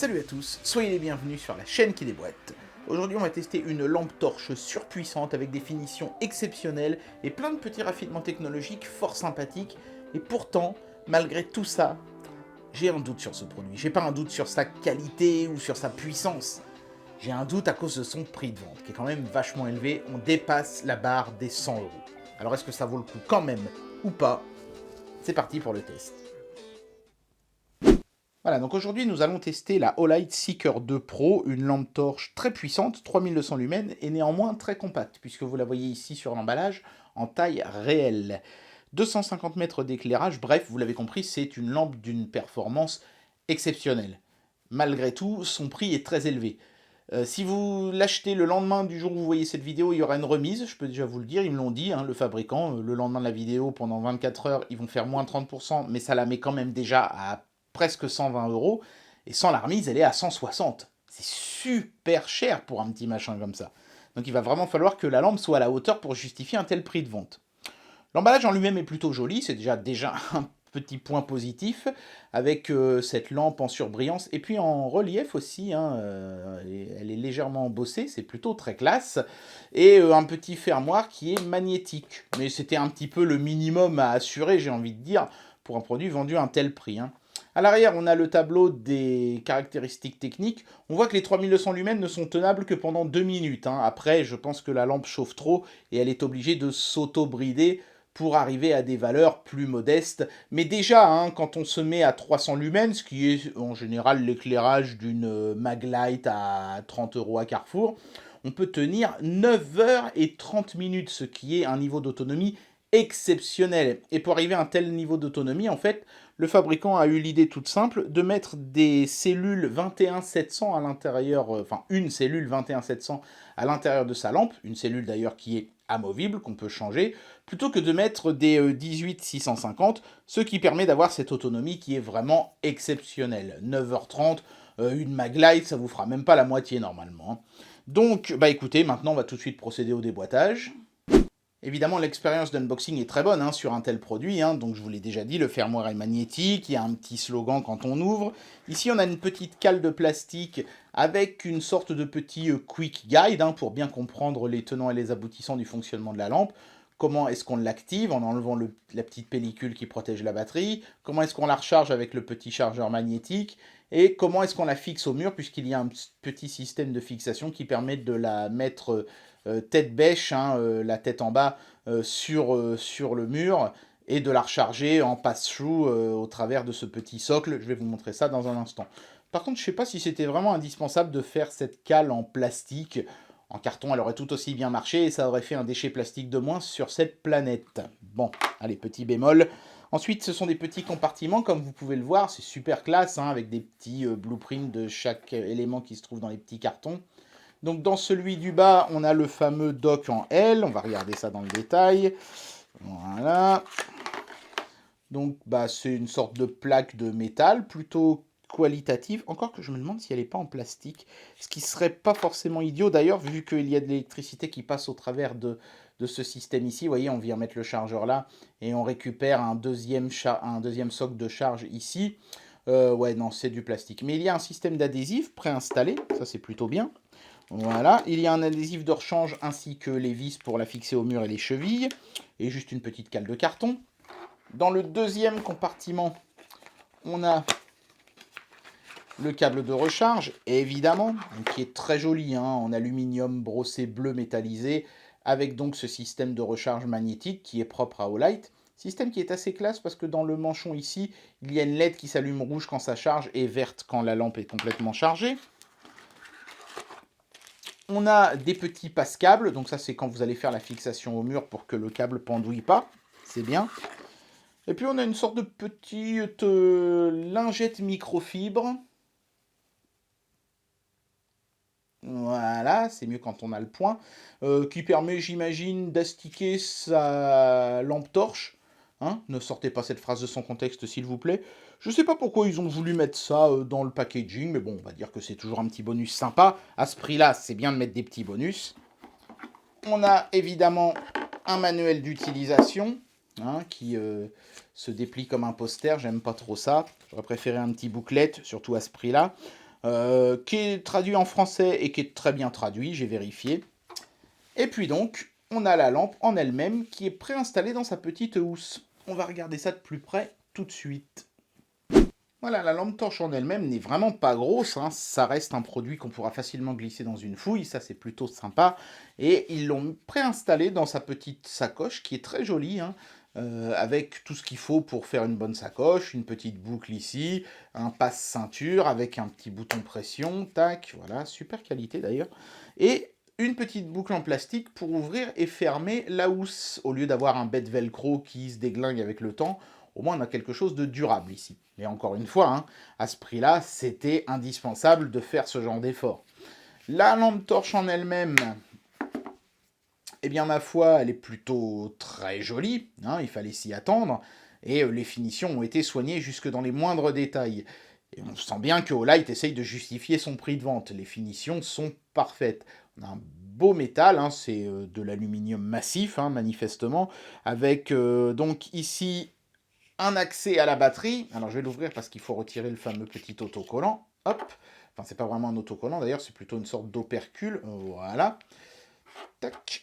Salut à tous, soyez les bienvenus sur la chaîne qui déboîte. Aujourd'hui on va tester une lampe torche surpuissante avec des finitions exceptionnelles et plein de petits raffinements technologiques fort sympathiques. Et pourtant, malgré tout ça, j'ai un doute sur ce produit. J'ai pas un doute sur sa qualité ou sur sa puissance. J'ai un doute à cause de son prix de vente, qui est quand même vachement élevé. On dépasse la barre des 100 euros. Alors est-ce que ça vaut le coup quand même ou pas? C'est parti pour le test. Voilà, donc aujourd'hui nous allons tester la Olight Seeker 2 Pro, une lampe torche très puissante, 3200 lumens, et néanmoins très compacte, puisque vous la voyez ici sur l'emballage, en taille réelle. 250 mètres d'éclairage, bref, vous l'avez compris, c'est une lampe d'une performance exceptionnelle. Malgré tout, son prix est très élevé. Si vous l'achetez le lendemain du jour où vous voyez cette vidéo, il y aura une remise, je peux déjà vous le dire, ils me l'ont dit, hein, le fabricant, le lendemain de la vidéo, pendant 24 heures, ils vont faire moins 30%, mais ça la met quand même déjà à presque 120 euros, et sans la remise, elle est à 160. C'est super cher pour un petit machin comme ça. Donc il va vraiment falloir que la lampe soit à la hauteur pour justifier un tel prix de vente. L'emballage en lui-même est plutôt joli, c'est déjà un petit point positif, avec cette lampe en surbrillance, et puis en relief aussi, hein, elle est légèrement embossée, c'est plutôt très classe, et un petit fermoir qui est magnétique. Mais c'était un petit peu le minimum à assurer, j'ai envie de dire, pour un produit vendu à un tel prix. Hein. À l'arrière, on a le tableau des caractéristiques techniques. On voit que les 3200 lumens ne sont tenables que pendant 2 minutes. Hein. Après, je pense que la lampe chauffe trop et elle est obligée de s'auto-brider pour arriver à des valeurs plus modestes. Mais déjà, hein, quand on se met à 300 lumens, ce qui est en général l'éclairage d'une Maglite à 30 euros à Carrefour, on peut tenir 9h30, ce qui est un niveau d'autonomie exceptionnel. Et pour arriver à un tel niveau d'autonomie, en fait, le fabricant a eu l'idée toute simple de mettre des cellules 21700 à l'intérieur, enfin une cellule 21700 à l'intérieur de sa lampe, une cellule d'ailleurs qui est amovible, qu'on peut changer, plutôt que de mettre des 18650, ce qui permet d'avoir cette autonomie qui est vraiment exceptionnelle. 9h30, une Maglite, ça vous fera même pas la moitié normalement. Donc, bah écoutez, maintenant on va tout de suite procéder au déboîtage. Évidemment, l'expérience d'unboxing est très bonne hein, sur un tel produit, hein, donc je vous l'ai déjà dit, le fermoir est magnétique, il y a un petit slogan quand on ouvre. Ici, on a une petite cale de plastique avec une sorte de petit quick guide hein, pour bien comprendre les tenants et les aboutissants du fonctionnement de la lampe. Comment est-ce qu'on l'active en enlevant la petite pellicule qui protège la batterie? Comment est-ce qu'on la recharge avec le petit chargeur magnétique? Et comment est-ce qu'on la fixe au mur, puisqu'il y a un petit système de fixation qui permet de la mettre tête bêche, hein, la tête en bas, sur le mur, et de la recharger en pass-through au travers de ce petit socle. Je vais vous montrer ça dans un instant. Par contre, je ne sais pas si c'était vraiment indispensable de faire cette cale en plastique. En carton, elle aurait tout aussi bien marché et ça aurait fait un déchet plastique de moins sur cette planète. Bon, allez, petit bémol. Ensuite, ce sont des petits compartiments, comme vous pouvez le voir, c'est super classe, hein, avec des petits blueprints de chaque élément qui se trouve dans les petits cartons. Donc dans celui du bas, on a le fameux dock en L, on va regarder ça dans le détail. Voilà. Donc bah, c'est une sorte de plaque de métal, plutôt qualitative, encore que je me demande si elle n'est pas en plastique, ce qui serait pas forcément idiot d'ailleurs, vu qu'il y a de l'électricité qui passe au travers de ce système ici. Vous voyez, on vient mettre le chargeur là, et on récupère un deuxième socle de charge ici. Ouais, non, c'est du plastique. Mais il y a un système d'adhésif préinstallé, ça c'est plutôt bien. Voilà, il y a un adhésif de rechange ainsi que les vis pour la fixer au mur et les chevilles, et juste une petite cale de carton. Dans le deuxième compartiment, on a le câble de recharge, évidemment, qui est très joli, hein, en aluminium brossé bleu métallisé, avec donc ce système de recharge magnétique qui est propre à Olight. Système qui est assez classe parce que dans le manchon ici, il y a une LED qui s'allume rouge quand ça charge et verte quand la lampe est complètement chargée. On a des petits passe-câbles, donc ça c'est quand vous allez faire la fixation au mur pour que le câble pendouille pas, c'est bien. Et puis on a une sorte de petite lingette microfibre. Voilà, c'est mieux quand on a le point, qui permet, j'imagine, d'astiquer sa lampe torche. Hein, ne sortez pas cette phrase de son contexte, s'il vous plaît. Je ne sais pas pourquoi ils ont voulu mettre ça dans le packaging, mais bon, on va dire que c'est toujours un petit bonus sympa. À ce prix-là, c'est bien de mettre des petits bonus. On a évidemment un manuel d'utilisation, hein, qui se déplie comme un poster. J'aime pas trop ça. J'aurais préféré un petit booklet, surtout à ce prix-là. qui est traduit en français et qui est très bien traduit, j'ai vérifié. Et puis donc, on a la lampe en elle-même qui est préinstallée dans sa petite housse. On va regarder ça de plus près tout de suite. Voilà, la lampe torche en elle-même n'est vraiment pas grosse, hein. Ça reste un produit qu'on pourra facilement glisser dans une fouille, ça c'est plutôt sympa. Et ils l'ont préinstallé dans sa petite sacoche qui est très jolie, hein, avec tout ce qu'il faut pour faire une bonne sacoche, une petite boucle ici, un passe-ceinture avec un petit bouton pression, tac, voilà, super qualité d'ailleurs. Et une petite boucle en plastique pour ouvrir et fermer la housse, au lieu d'avoir un bête velcro qui se déglingue avec le temps. Au moins, on a quelque chose de durable ici. Mais encore une fois, hein, à ce prix-là, c'était indispensable de faire ce genre d'effort. La lampe torche en elle-même, eh bien, ma foi, elle est plutôt très jolie. Hein, il fallait s'y attendre. Et les finitions ont été soignées jusque dans les moindres détails. Et on sent bien que Olight essaye de justifier son prix de vente. Les finitions sont parfaites. On a un beau métal, hein, c'est de l'aluminium massif, hein, manifestement, avec donc ici un accès à la batterie. Alors je vais l'ouvrir parce qu'il faut retirer le fameux petit autocollant. Hop. Enfin, c'est pas vraiment un autocollant d'ailleurs, c'est plutôt une sorte d'opercule. Voilà. Tac.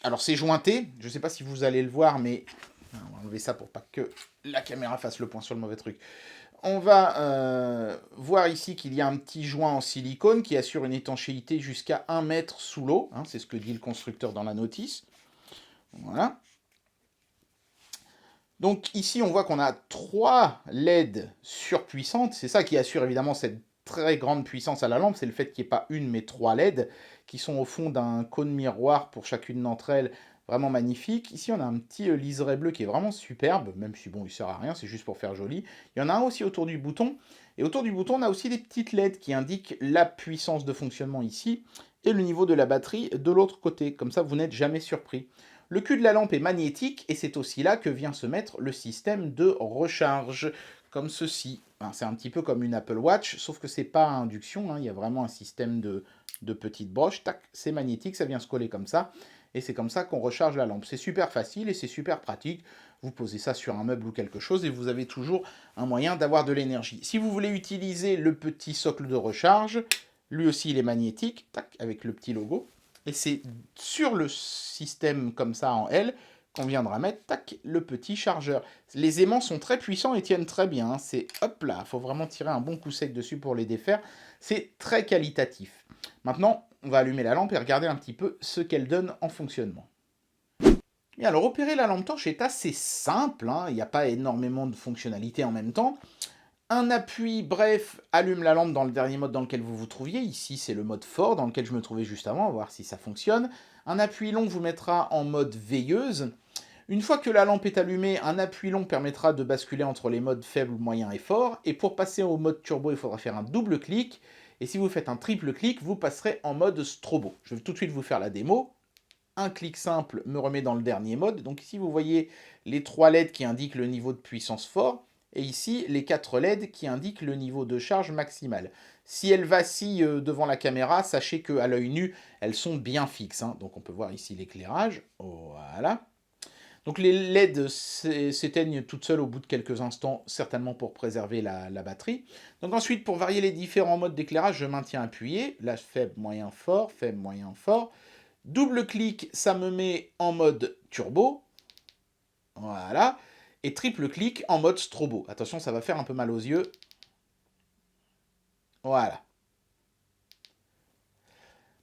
Alors c'est jointé. Je sais pas si vous allez le voir, mais on va enlever ça pour pas que la caméra fasse le point sur le mauvais truc. On va voir ici qu'il y a un petit joint en silicone qui assure une étanchéité jusqu'à 1 mètre sous l'eau. Hein, c'est ce que dit le constructeur dans la notice. Voilà. Donc ici, on voit qu'on a 3 LED surpuissantes. C'est ça qui assure évidemment cette très grande puissance à la lampe. C'est le fait qu'il n'y ait pas une, mais 3 LED qui sont au fond d'un cône miroir pour chacune d'entre elles. Vraiment magnifique. Ici, on a un petit liseré bleu qui est vraiment superbe, même si bon, il sert à rien, c'est juste pour faire joli. Il y en a un aussi autour du bouton. Et autour du bouton, on a aussi des petites LED qui indiquent la puissance de fonctionnement ici et le niveau de la batterie de l'autre côté. Comme ça, vous n'êtes jamais surpris. Le cul de la lampe est magnétique et c'est aussi là que vient se mettre le système de recharge, comme ceci. C'est un petit peu comme une Apple Watch, sauf que c'est pas à induction, hein, il y a vraiment un système de petites broches. Tac, c'est magnétique, ça vient se coller comme ça. Et c'est comme ça qu'on recharge la lampe. C'est super facile et c'est super pratique. Vous posez ça sur un meuble ou quelque chose et vous avez toujours un moyen d'avoir de l'énergie. Si vous voulez utiliser le petit socle de recharge, lui aussi il est magnétique, tac, avec le petit logo. Et c'est sur le système comme ça en L qu'on viendra mettre, tac, le petit chargeur. Les aimants sont très puissants et tiennent très bien. Hein. C'est, hop là, il faut vraiment tirer un bon coup sec dessus pour les défaire. C'est très qualitatif. Maintenant, on va allumer la lampe et regarder un petit peu ce qu'elle donne en fonctionnement. Et alors, opérer la lampe torche est assez simple, hein. Il n'y a pas énormément de fonctionnalités en même temps. Un appui bref allume la lampe dans le dernier mode dans lequel vous vous trouviez. Ici, c'est le mode fort dans lequel je me trouvais juste avant. On va voir si ça fonctionne. Un appui long vous mettra en mode veilleuse. Une fois que la lampe est allumée, un appui long permettra de basculer entre les modes faible, moyen et fort. Et pour passer au mode turbo, il faudra faire un double clic. Et si vous faites un triple clic, vous passerez en mode strobo. Je vais tout de suite vous faire la démo. Un clic simple me remet dans le dernier mode. Donc ici, vous voyez les 3 LED qui indiquent le niveau de puissance fort. Et ici, les 4 LED qui indiquent le niveau de charge maximal. Si elles vacillent devant la caméra, sachez qu'à l'œil nu, elles sont bien fixes. Hein. Donc on peut voir ici l'éclairage. Voilà. Donc les LED s'éteignent toutes seules au bout de quelques instants, certainement pour préserver la batterie. Donc ensuite, pour varier les différents modes d'éclairage, je maintiens appuyé. Là, faible, moyen, fort, faible, moyen, fort. Double clic, ça me met en mode turbo. Voilà. Et triple clic en mode strobo. Attention, ça va faire un peu mal aux yeux. Voilà.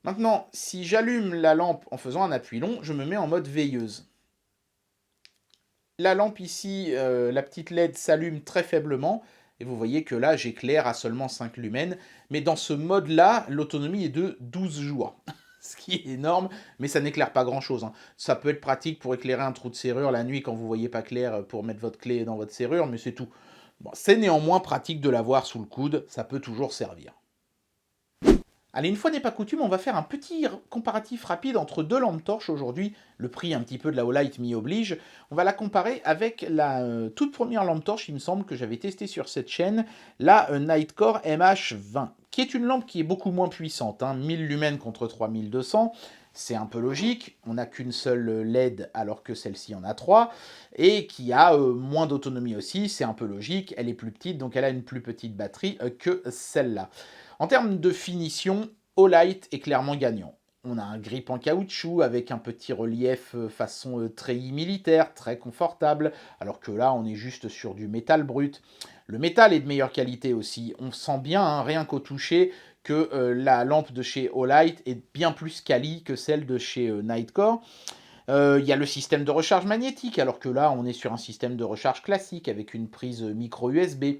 Maintenant, si j'allume la lampe en faisant un appui long, je me mets en mode veilleuse. La lampe ici, la petite LED s'allume très faiblement. Et vous voyez que là, j'éclaire à seulement 5 lumens. Mais dans ce mode-là, l'autonomie est de 12 jours. Ce qui est énorme, mais ça n'éclaire pas grand-chose. Hein. Ça peut être pratique pour éclairer un trou de serrure la nuit quand vous ne voyez pas clair pour mettre votre clé dans votre serrure, mais c'est tout. Bon, c'est néanmoins pratique de l'avoir sous le coude, ça peut toujours servir. Allez, une fois n'est pas coutume, on va faire un petit comparatif rapide entre deux lampes torches aujourd'hui. Le prix un petit peu de la Olight m'y oblige. On va la comparer avec la toute première lampe torche, il me semble, que j'avais testée sur cette chaîne, la Nightcore MH20. qui est une lampe qui est beaucoup moins puissante, hein, 1000 lumens contre 3200, c'est un peu logique, on n'a qu'une seule LED alors que celle-ci en a 3, et qui a moins d'autonomie aussi, c'est un peu logique, elle est plus petite, donc elle a une plus petite batterie que celle-là. En termes de finition, Olight est clairement gagnant. On a un grip en caoutchouc avec un petit relief façon treillis militaire, très confortable, alors que là on est juste sur du métal brut. Le métal est de meilleure qualité aussi, on sent bien, hein, rien qu'au toucher, que la lampe de chez Olight est bien plus quali que celle de chez Nightcore. Il y a le système de recharge magnétique, alors que là on est sur un système de recharge classique avec une prise micro USB.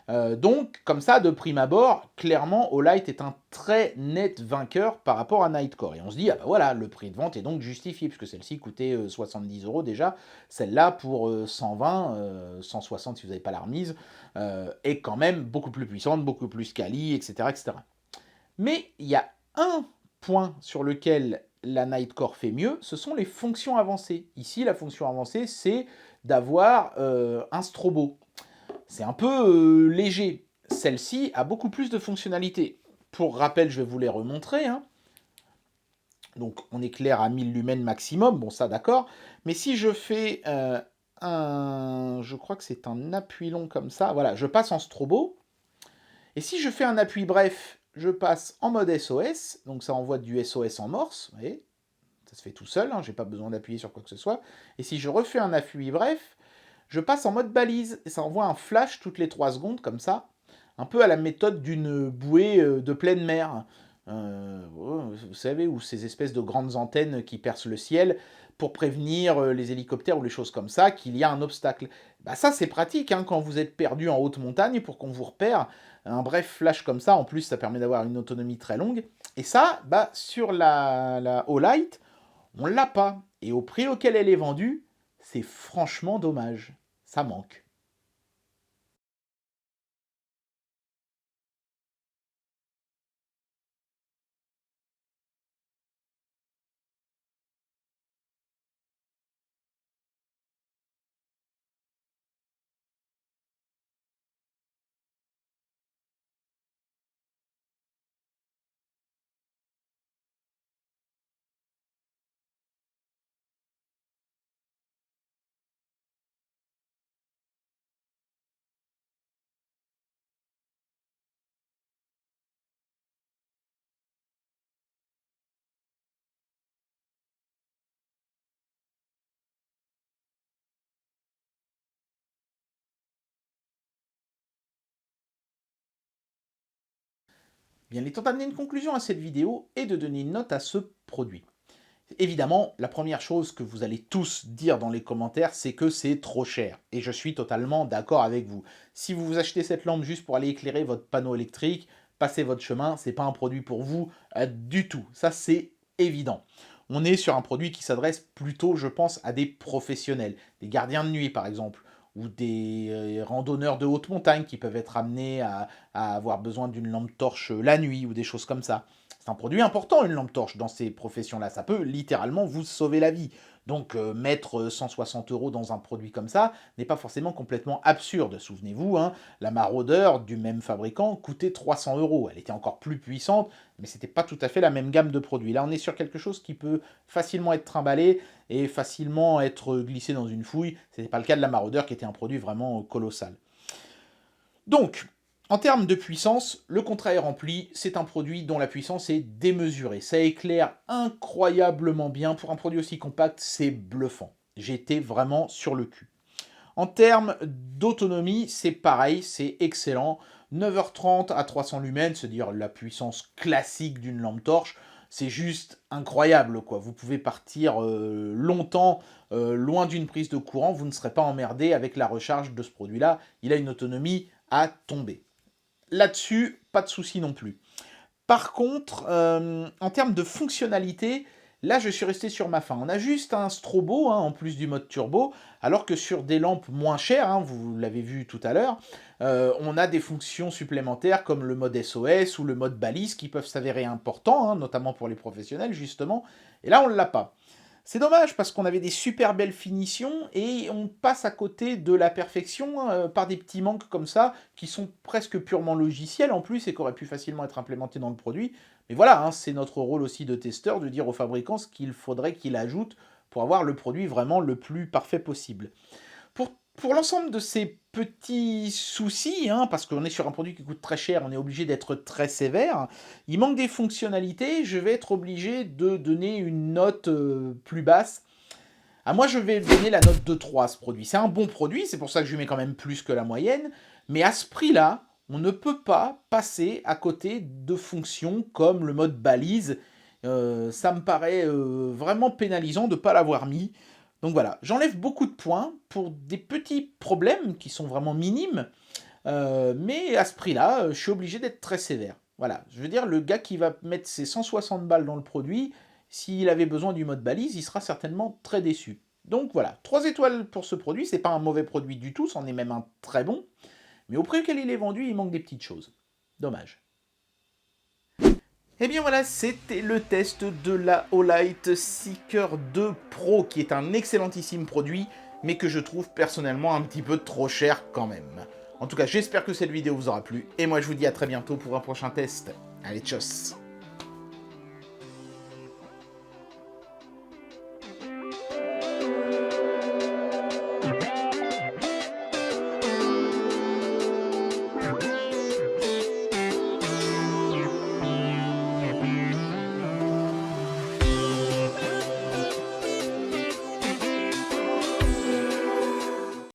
Donc, comme ça, de prime abord, clairement, Olight est un très net vainqueur par rapport à Nightcore. Et on se dit, ah bah voilà, le prix de vente est donc justifié, puisque celle-ci coûtait 70 € déjà. Celle-là, pour 120, 160 si vous n'avez pas la remise, est quand même beaucoup plus puissante, beaucoup plus quali, etc., etc. Mais il y a un point sur lequel la Nightcore fait mieux, ce sont les fonctions avancées. Ici, la fonction avancée, c'est d'avoir un strobo. C'est un peu léger. Celle-ci a beaucoup plus de fonctionnalités. Pour rappel, je vais vous les remontrer, hein. Donc, on éclaire à 1000 lumens maximum, bon ça d'accord. Mais si je fais je crois que c'est un appui long comme ça, voilà, je passe en strobo. Et si je fais un appui bref, je passe en mode SOS, donc ça envoie du SOS en morse, vous voyez, ça se fait tout seul, hein, j'ai pas besoin d'appuyer sur quoi que ce soit. Et si je refais un appui bref, je passe en mode balise, et ça envoie un flash toutes les 3 secondes, comme ça, un peu à la méthode d'une bouée de pleine mer. Vous savez, ou ces espèces de grandes antennes qui percent le ciel pour prévenir les hélicoptères ou les choses comme ça qu'il y a un obstacle. Bah ça, c'est pratique, hein, quand vous êtes perdu en haute montagne pour qu'on vous repère. Un bref flash comme ça, en plus, ça permet d'avoir une autonomie très longue. Et ça, bah, sur la Olight, on l'a pas. Et au prix auquel elle est vendue, c'est franchement dommage. Ça manque. Bien, il est temps d'amener une conclusion à cette vidéo et de donner une note à ce produit. Évidemment, la première chose que vous allez tous dire dans les commentaires, c'est que c'est trop cher. Et je suis totalement d'accord avec vous. Si vous vous achetez cette lampe juste pour aller éclairer votre panneau électrique, passez votre chemin, c'est pas un produit pour vous du tout. Ça, c'est évident. On est sur un produit qui s'adresse plutôt, je pense, à des professionnels, des gardiens de nuit par exemple, ou des randonneurs de haute montagne qui peuvent être amenés à avoir besoin d'une lampe torche la nuit ou des choses comme ça. C'est un produit important, une lampe torche, dans ces professions-là. Ça peut littéralement vous sauver la vie. Donc mettre 160 € dans un produit comme ça n'est pas forcément complètement absurde. Souvenez-vous, hein, la Marauder du même fabricant coûtait 300 €. Elle était encore plus puissante, mais c'était pas tout à fait la même gamme de produits. Là, on est sur quelque chose qui peut facilement être trimballé et facilement être glissé dans une fouille. Ce n'était pas le cas de la Marauder qui était un produit vraiment colossal. Donc, en termes de puissance, le contrat est rempli, c'est un produit dont la puissance est démesurée. Ça éclaire incroyablement bien. Pour un produit aussi compact, c'est bluffant. J'étais vraiment sur le cul. En termes d'autonomie, c'est pareil, c'est excellent. 9h30 à 300 lumens, c'est-à-dire la puissance classique d'une lampe torche, c'est juste incroyable, quoi. Vous pouvez partir longtemps loin d'une prise de courant, vous ne serez pas emmerdé avec la recharge de ce produit-là. Il a une autonomie à tomber. Là-dessus, pas de souci non plus. Par contre, en termes de fonctionnalité, là, je suis resté sur ma faim. On a juste un strobo, hein, en plus du mode turbo, alors que sur des lampes moins chères, hein, vous l'avez vu tout à l'heure, on a des fonctions supplémentaires comme le mode SOS ou le mode balise qui peuvent s'avérer importants, hein, notamment pour les professionnels, justement. Et là, on ne l'a pas. C'est dommage parce qu'on avait des super belles finitions et on passe à côté de la perfection par des petits manques comme ça qui sont presque purement logiciels en plus et qui auraient pu facilement être implémentés dans le produit. Mais voilà, hein, c'est notre rôle aussi de testeur de dire aux fabricants ce qu'il faudrait qu'il ajoute pour avoir le produit vraiment le plus parfait possible. Pour l'ensemble de ces petits soucis, hein, parce qu'on est sur un produit qui coûte très cher, on est obligé d'être très sévère, il manque des fonctionnalités, je vais être obligé de donner une note plus basse. Ah, moi, je vais donner la note de 3 à ce produit. C'est un bon produit, c'est pour ça que je lui mets quand même plus que la moyenne, mais à ce prix-là, on ne peut pas passer à côté de fonctions comme le mode balise. Ça me paraît vraiment pénalisant de ne pas l'avoir mis. Donc voilà, j'enlève beaucoup de points pour des petits problèmes qui sont vraiment minimes, mais à ce prix-là, je suis obligé d'être très sévère. Voilà, je veux dire, le gars qui va mettre ses 160 balles dans le produit, s'il avait besoin du mode balise, il sera certainement très déçu. Donc voilà, 3 étoiles pour ce produit, c'est pas un mauvais produit du tout, c'en est même un très bon, mais au prix auquel il est vendu, il manque des petites choses. Dommage. Et bien voilà, c'était le test de la Olight Seeker 2 Pro, qui est un excellentissime produit, mais que je trouve personnellement un petit peu trop cher quand même. En tout cas, j'espère que cette vidéo vous aura plu, et moi je vous dis à très bientôt pour un prochain test. Allez, tchuss!